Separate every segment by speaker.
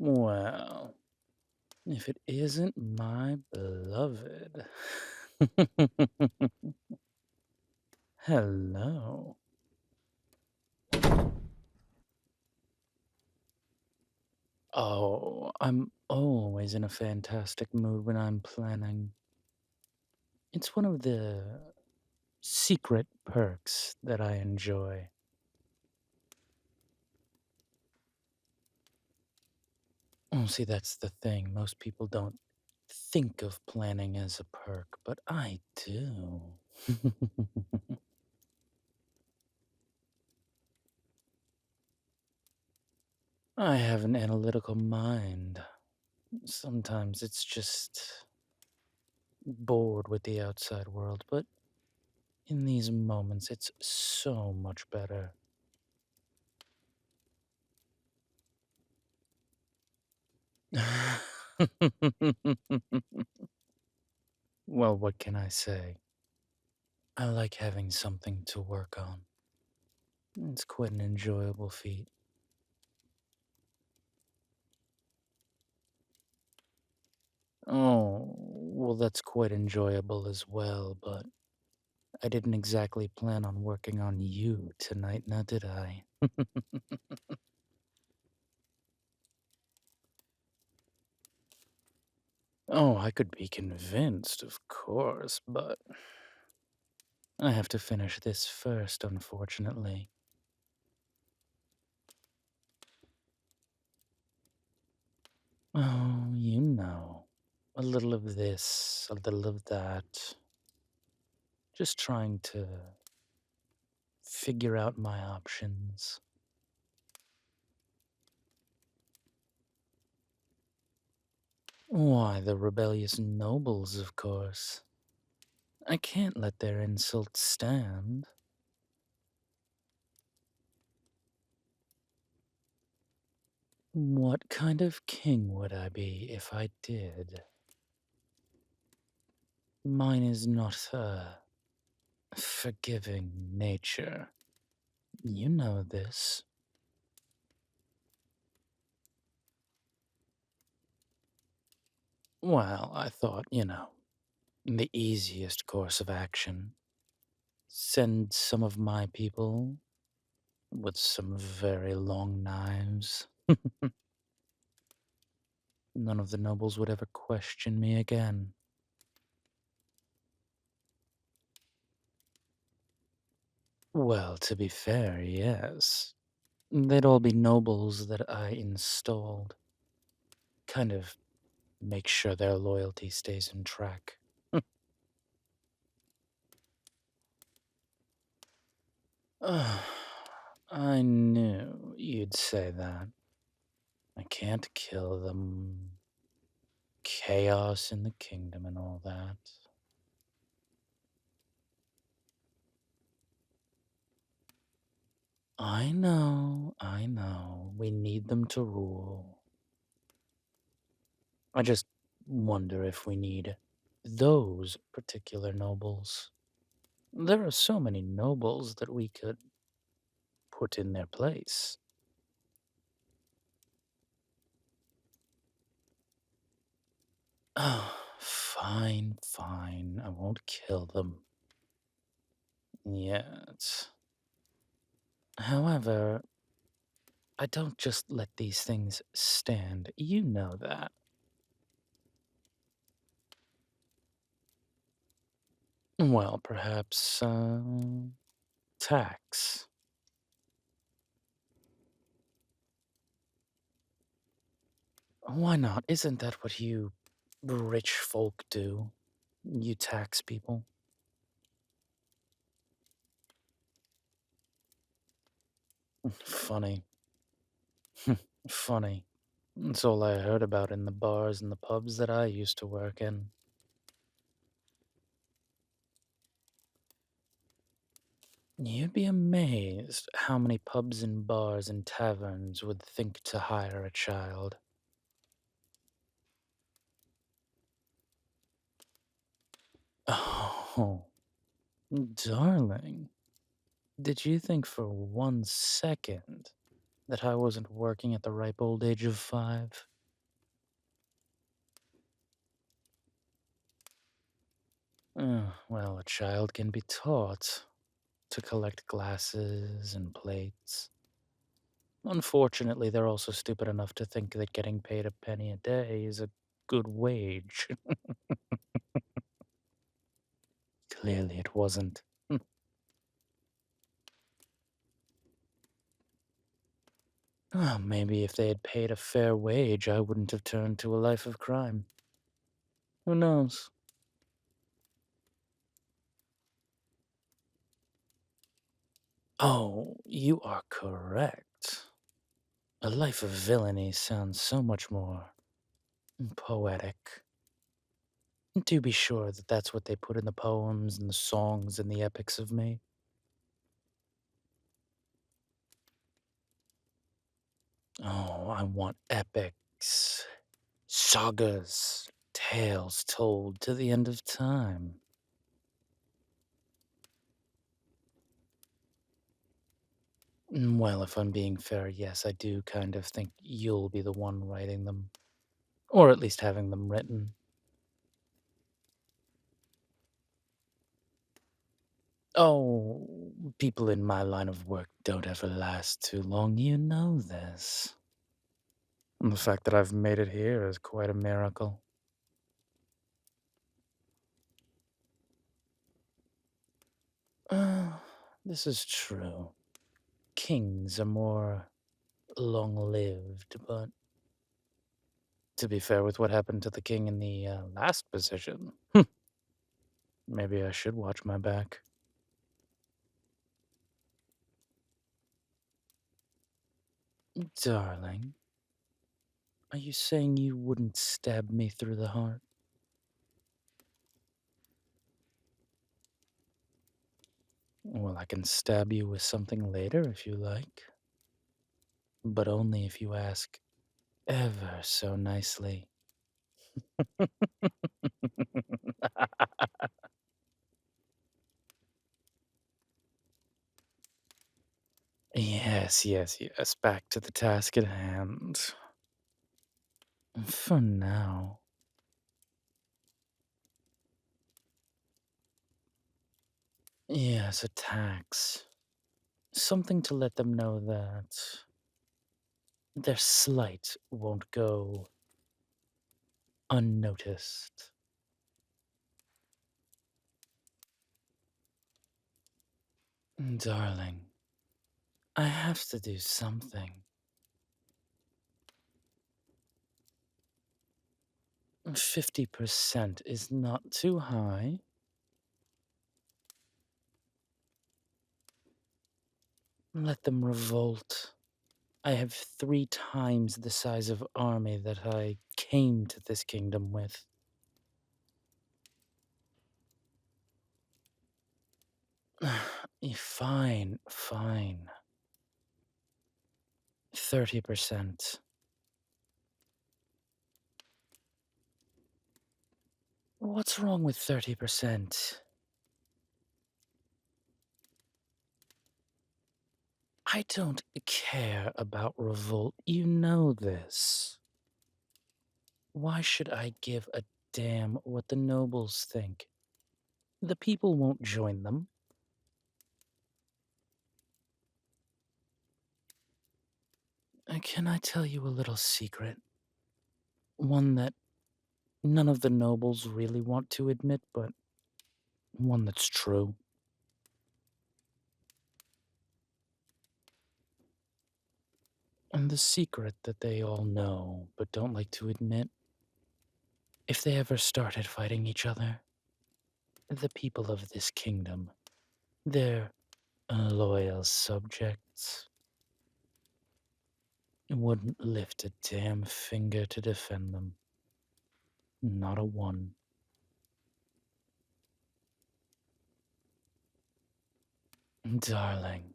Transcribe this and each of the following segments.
Speaker 1: Well, if it isn't my beloved. Hello. Oh, I'm always in a fantastic mood when I'm planning. It's one of the secret perks that I enjoy. Oh, see, that's the thing. Most people don't think of planning as a perk, but I do. I have an analytical mind. Sometimes it's just bored with the outside world, but in these moments, it's so much better. Well, what can I say? I like having something to work on. It's quite an enjoyable feat. Oh, well, that's quite enjoyable as well, but I didn't exactly plan on working on you tonight, now did I? Oh, I could be convinced, of course, but I have to finish this first, unfortunately. Oh, you know, a little of this, a little of that. Just trying to figure out my options. Why, the rebellious nobles, of course. I can't let their insults stand. What kind of king would I be if I did? Mine is not a forgiving nature. You know this. Well, I thought, the easiest course of action. Send some of my people with some very long knives. None of the nobles would ever question me again. Well, to be fair, yes. They'd all be nobles that I installed. Kind of make sure their loyalty stays in track. Ugh, I knew you'd say that. I can't kill them. Chaos in the kingdom and all that. I know. We need them to rule. I just wonder if we need those particular nobles. There are so many nobles that we could put in their place. Oh, fine, fine. I won't kill them yet. However, I don't just let these things stand. You know that. Well, perhaps, tax. Why not? Isn't that what you rich folk do? You tax people? Funny. Funny. That's all I heard about in the bars and the pubs that I used to work in. You'd be amazed how many pubs and bars and taverns would think to hire a child. Oh, darling, did you think for 1 second that I wasn't working at the ripe old age of 5? Well, a child can be taught to collect glasses and plates. Unfortunately, they're also stupid enough to think that getting paid a penny a day is a good wage. Clearly, it wasn't. Oh, maybe if they had paid a fair wage, I wouldn't have turned to a life of crime. Who knows? Oh, you are correct. A life of villainy sounds so much more poetic. Do be sure that that's what they put in the poems and the songs and the epics of me. Oh, I want epics, sagas, tales told to the end of time. Well, if I'm being fair, yes, I do kind of think you'll be the one writing them, or at least having them written. Oh, people in my line of work don't ever last too long, you know this. And the fact that I've made it here is quite a miracle. Uh, this is true. Kings are more long lived, but to be fair with what happened to the king in the last position, maybe I should watch my back. Darling, are you saying you wouldn't stab me through the heart? Well, I can stab you with something later if you like, but only if you ask ever so nicely. Yes, yes, yes. Back to the task at hand. For now. Yes, a tax. Something to let them know that their slight won't go unnoticed. Darling, I have to do something. 50% is not too high. Let them revolt. I have 3 times the size of army that I came to this kingdom with. Fine, fine. 30%. What's wrong with 30%? I don't care about revolt. You know this. Why should I give a damn what the nobles think? The people won't join them. Can I tell you a little secret? One that none of the nobles really want to admit, but one that's true. And the secret that they all know but don't like to admit, if they ever started fighting each other, the people of this kingdom, their loyal subjects, wouldn't lift a damn finger to defend them. Not a one. Darling,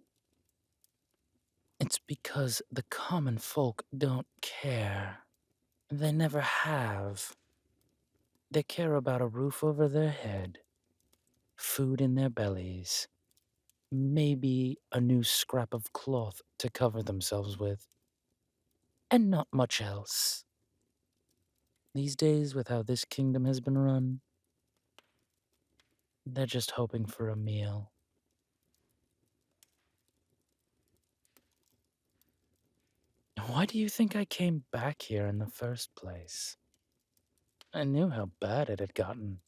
Speaker 1: it's because the common folk don't care. They never have. They care about a roof over their head, food in their bellies, maybe a new scrap of cloth to cover themselves with, and not much else. These days, with how this kingdom has been run, They're just hoping for a meal. Why do you think I came back here in the first place? I knew how bad it had gotten.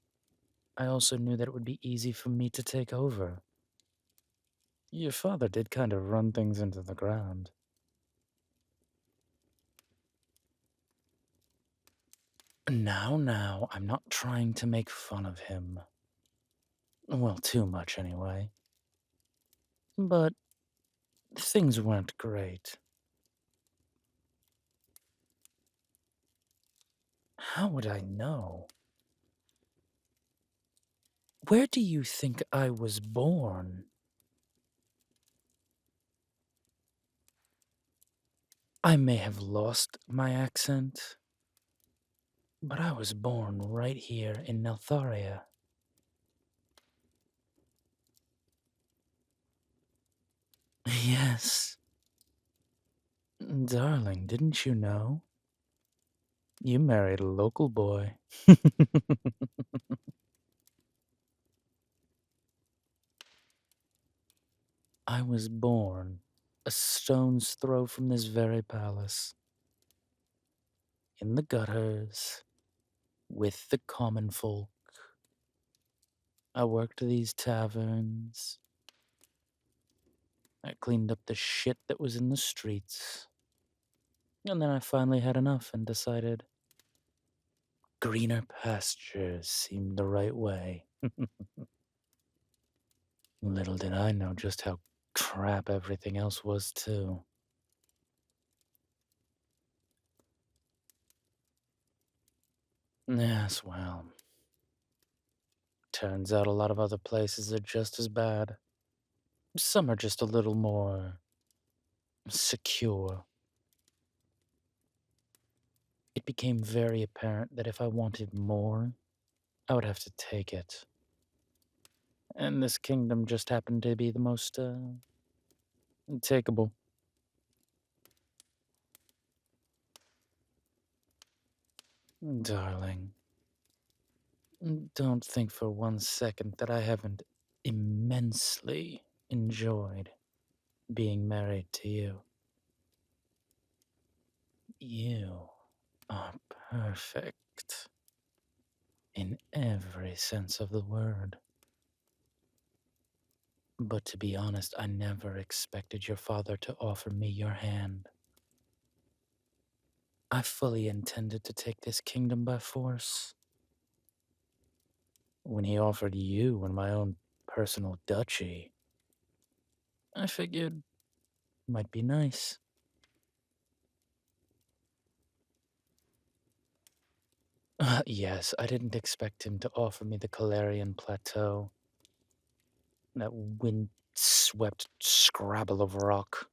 Speaker 1: I also knew that it would be easy for me to take over. Your father did kind of run things into the ground. Now, I'm not trying to make fun of him. Well, too much anyway. But things weren't great. How would I know? Where do you think I was born? I may have lost my accent, but I was born right here in Neltharia. Yes. Darling, didn't you know? You married a local boy. I was born a stone's throw from this very palace, in the gutters, with the common folk. I worked these taverns. I cleaned up the shit that was in the streets. And then I finally had enough and decided greener pastures seemed the right way. Little did I know just how crap everything else was, too. Yes, well, turns out a lot of other places are just as bad. Some are just a little more secure. It became very apparent that if I wanted more, I would have to take it. And this kingdom just happened to be the most, takeable. Darling, don't think for one second that I haven't immensely enjoyed being married to you. You are perfect in every sense of the word. But to be honest, I never expected your father to offer me your hand. I fully intended to take this kingdom by force. When he offered you and my own personal duchy, I figured might be nice. Yes, I didn't expect him to offer me the Calarian Plateau, that wind-swept scrabble of rock.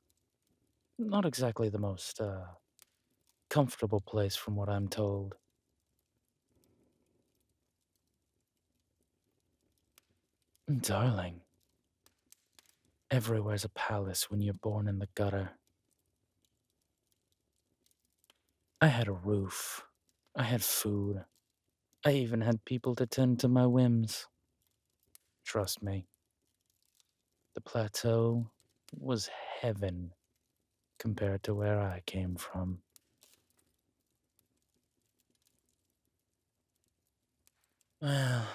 Speaker 1: Not exactly the most, comfortable place from what I'm told. Darling, everywhere's a palace when you're born in the gutter. I had a roof. I had food. I even had people to tend to my whims. Trust me, the plateau was heaven compared to where I came from. Well,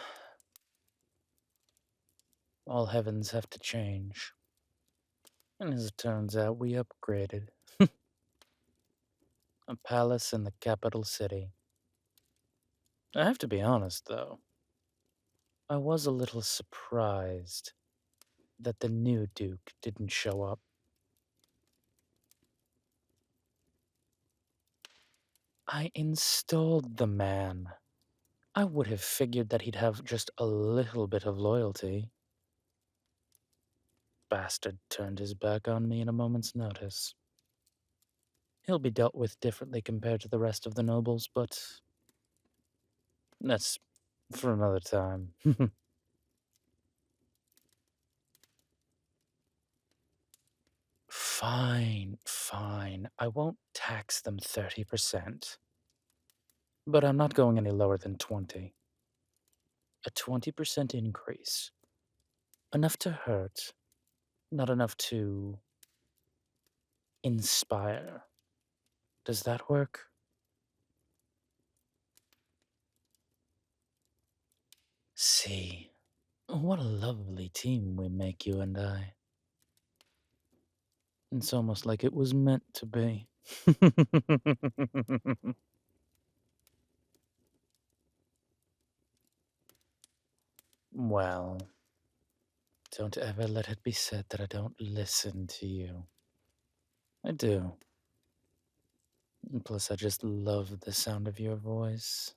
Speaker 1: all heavens have to change. And as it turns out, we upgraded. A palace in the capital city. I have to be honest, though. I was a little surprised that the new Duke didn't show up. I installed the man. I would have figured that he'd have just a little bit of loyalty. Bastard turned his back on me in a moment's notice. He'll be dealt with differently compared to the rest of the nobles, but that's for another time. Fine, fine. I won't tax them 30%. But I'm not going any lower than 20. A 20% increase. Enough to hurt, not enough to inspire. Does that work? See, what a lovely team we make, you and I. It's almost like it was meant to be. Well, don't ever let it be said that I don't listen to you. I do. And plus, I just love the sound of your voice.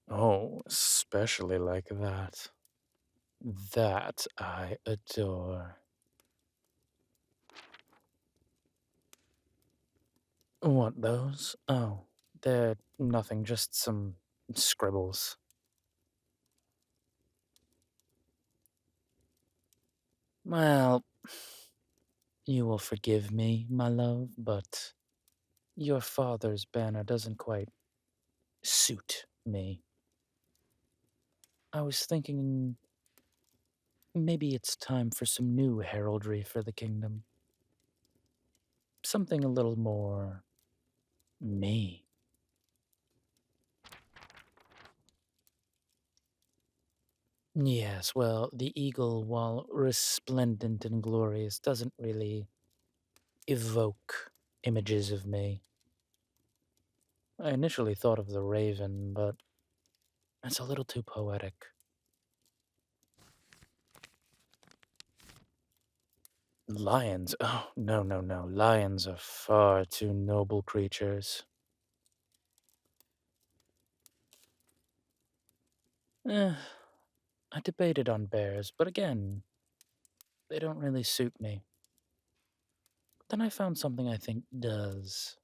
Speaker 1: Oh, especially like that. That I adore. What, those? Oh, they're nothing, just some scribbles. Well, you will forgive me, my love, but your father's banner doesn't quite suit me. I was thinking maybe it's time for some new heraldry for the kingdom. Something a little more me. Yes, well, the eagle, while resplendent and glorious, doesn't really evoke images of me. I initially thought of the raven, but it's a little too poetic. Lions? Oh, no, no, no. Lions are far too noble creatures. Eh, I debated on bears, but again, they don't really suit me. Then I found something I think does.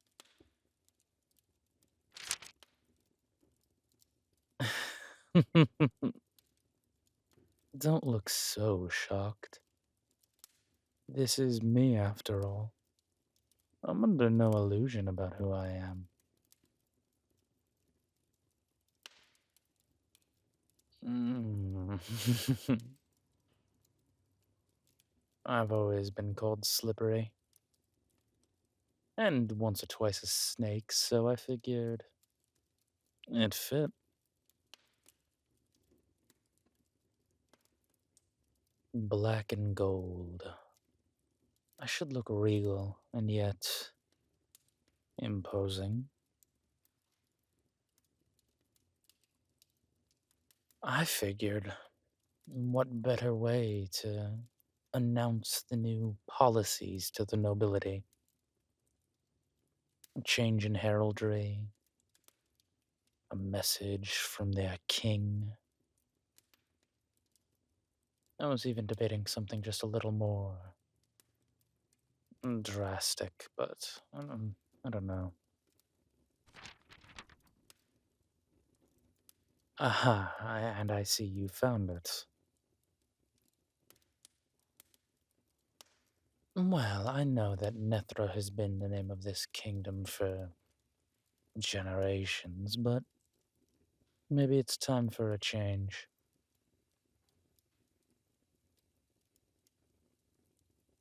Speaker 1: Don't look so shocked. This is me, after all. I'm under no illusion about who I am. Mm. I've always been called slippery. And once or twice a snake, so I figured it fit. Black and gold. I should look regal, and yet imposing. I figured, what better way to announce the new policies to the nobility? A change in heraldry, a message from their king. I was even debating something just a little more drastic, but I don't know. Aha, and I see you found it. Well, I know that Nethra has been the name of this kingdom for generations, but maybe it's time for a change.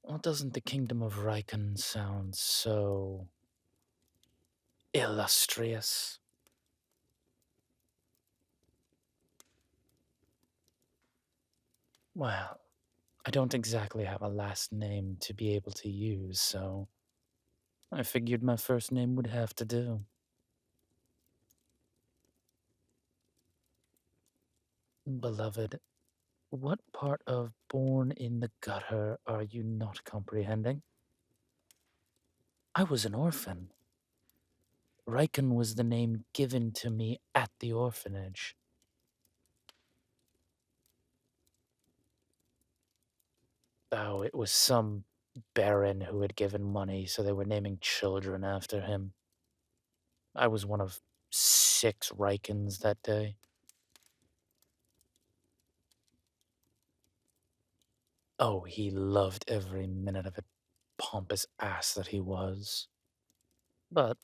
Speaker 1: Well, doesn't the kingdom of Rykon sound so illustrious? Well, I don't exactly have a last name to be able to use, so I figured my first name would have to do. Beloved, what part of born in the gutter are you not comprehending? I was an orphan. Rykon was the name given to me at the orphanage. Oh, it was some baron who had given money, so they were naming children after him. I was one of 6 Rykons that day. Oh, he loved every minute of it, pompous ass that he was. But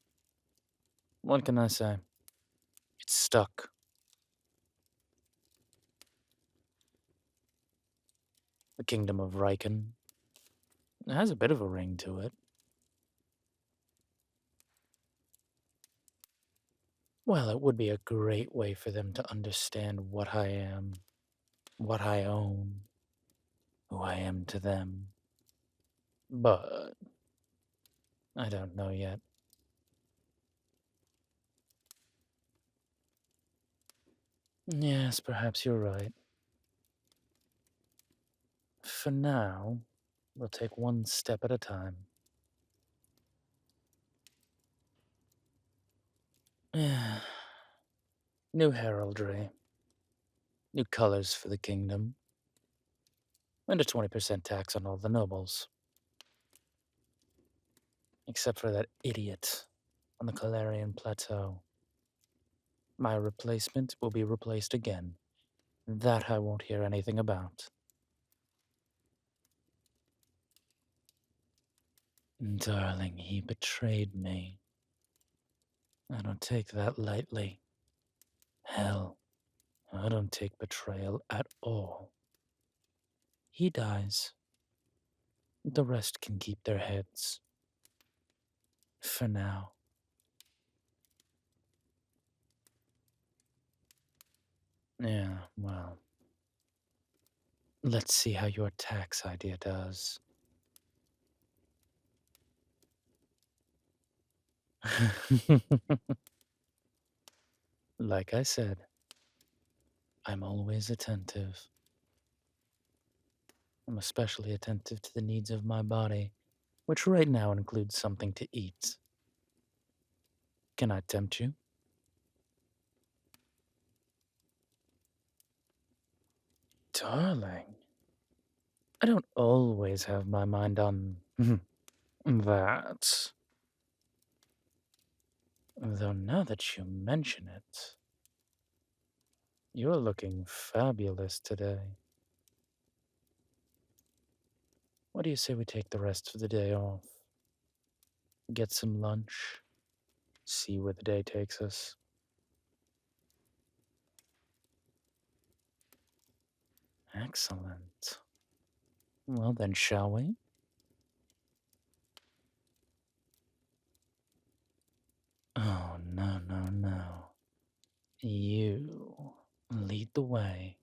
Speaker 1: what can I say? It's stuck. The kingdom of Rykon. It has a bit of a ring to it. Well, it would be a great way for them to understand what I am, what I own, who I am to them. But I don't know yet. Yes, perhaps you're right. For now, we'll take one step at a time. New heraldry, new colors for the kingdom, and a 20% tax on all the nobles. Except for that idiot on the Calarian Plateau. My replacement will be replaced again. That I won't hear anything about. Darling, he betrayed me. I don't take that lightly. Hell, I don't take betrayal at all. He dies. The rest can keep their heads. For now. Yeah, well. Let's see how your tax idea does. Like I said, I'm always attentive. I'm especially attentive to the needs of my body, which right now includes something to eat. Can I tempt you? Darling, I don't always have my mind on that. Though now that you mention it, you're looking fabulous today. What do you say we take the rest of the day off? Get some lunch, see where the day takes us. Excellent. Well then, shall we? Oh, no, no, no. You lead the way.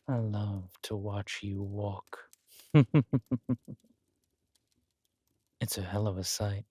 Speaker 1: I love to watch you walk. It's a hell of a sight.